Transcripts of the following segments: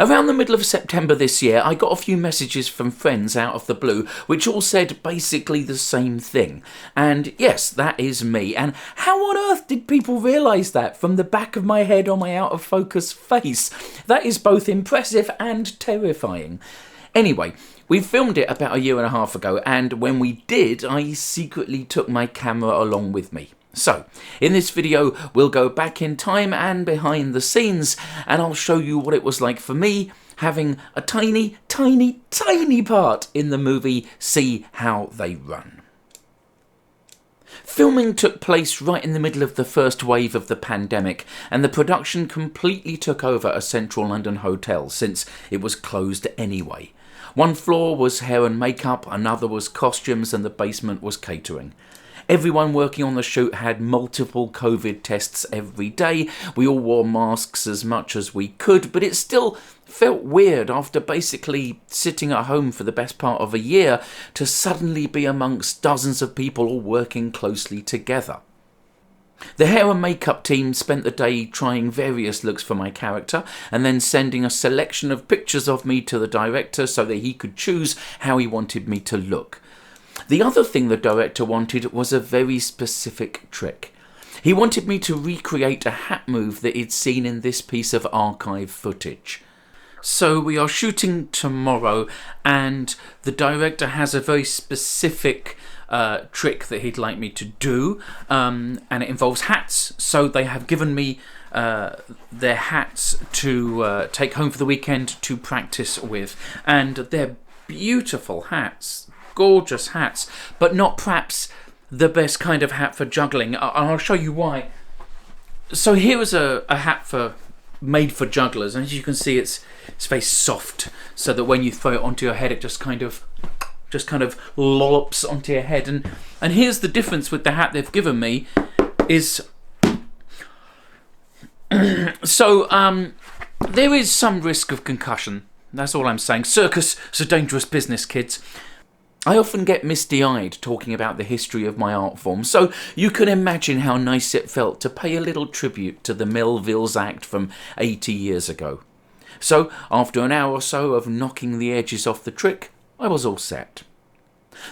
Around the middle of September this year, I got a few messages from friends out of the blue, which all said basically the same thing. And yes, that is me. And how on earth did people realise that from the back of my head on my out of focus face? That is both impressive and terrifying. Anyway, we filmed it about a year and a half ago, and when we did, I secretly took my camera along with me. So, in this video, we'll go back in time and behind the scenes, and I'll show you what it was like for me having a tiny, tiny, tiny part in the movie See How They Run. Filming took place right in the middle of the first wave of the pandemic, and the production completely took over a central London hotel since it was closed anyway. One floor was hair and makeup, another was costumes, and the basement was catering. Everyone working on the shoot had multiple COVID tests every day. We all wore masks as much as we could, but it still felt weird after basically sitting at home for the best part of a year to suddenly be amongst dozens of people all working closely together. The hair and makeup team spent the day trying various looks for my character and then sending a selection of pictures of me to the director so that he could choose how he wanted me to look. The other thing the director wanted was a very specific trick. He wanted me to recreate a hat move that he'd seen in this piece of archive footage. So we are shooting tomorrow, and the director has a very specific trick that he'd like me to do, and it involves hats. So they have given me their hats to take home for the weekend to practice with, and they're beautiful hats. Gorgeous hats, but not perhaps the best kind of hat for juggling. I'll show you why. So here is a hat made for jugglers, and as you can see, it's very soft, so that when you throw it onto your head, it just kind of lollops onto your head. And here's the difference with the hat they've given me is so there is some risk of concussion. That's all I'm saying. Circus is a dangerous business, kids. I often get misty-eyed talking about the history of my art form, so you can imagine how nice it felt to pay a little tribute to the Melville's Act from 80 years ago. So, after an hour or so of knocking the edges off the trick, I was all set.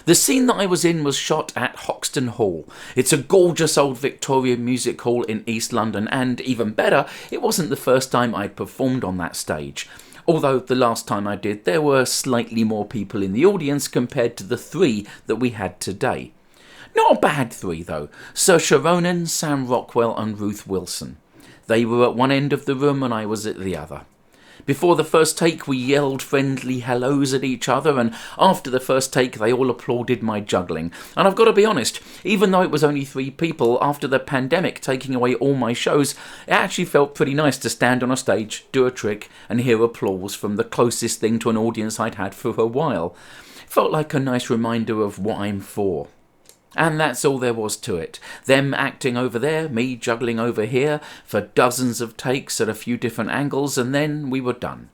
The scene that I was in was shot at Hoxton Hall. It's a gorgeous old Victorian music hall in East London, and even better, it wasn't the first time I'd performed on that stage. Although the last time I did, there were slightly more people in the audience compared to the 3 that we had today. Not a bad 3 though. Saoirse Ronan, Sam Rockwell and Ruth Wilson. They were at one end of the room and I was at the other. Before the first take, we yelled friendly hellos at each other, and after the first take, they all applauded my juggling. And I've got to be honest, even though it was only 3 people, after the pandemic taking away all my shows, it actually felt pretty nice to stand on a stage, do a trick, and hear applause from the closest thing to an audience I'd had for a while. It felt like a nice reminder of what I'm for. And that's all there was to it. Them acting over there, me juggling over here, for dozens of takes at a few different angles, and then we were done.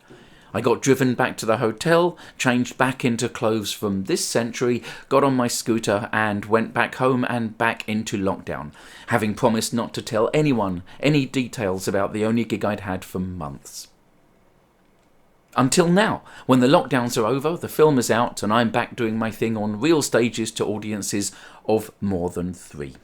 I got driven back to the hotel, changed back into clothes from this century, got on my scooter and went back home and back into lockdown, having promised not to tell anyone any details about the only gig I'd had for months. Until now, when the lockdowns are over, the film is out, and I'm back doing my thing on real stages to audiences of more than 3.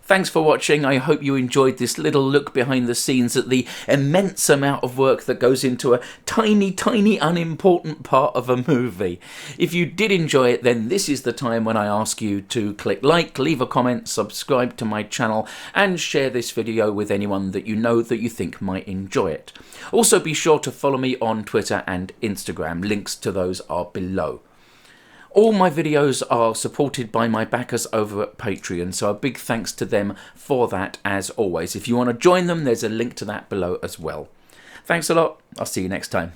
Thanks for watching. I hope you enjoyed this little look behind the scenes at the immense amount of work that goes into a tiny, tiny, unimportant part of a movie. If you did enjoy it, then this is the time when I ask you to click like, leave a comment, subscribe to my channel, and share this video with anyone that you know that you think might enjoy it. Also, be sure to follow me on Twitter and Instagram. Links to those are below. All my videos are supported by my backers over at Patreon, so a big thanks to them for that as always. If you want to join them, there's a link to that below as well. Thanks a lot. I'll see you next time.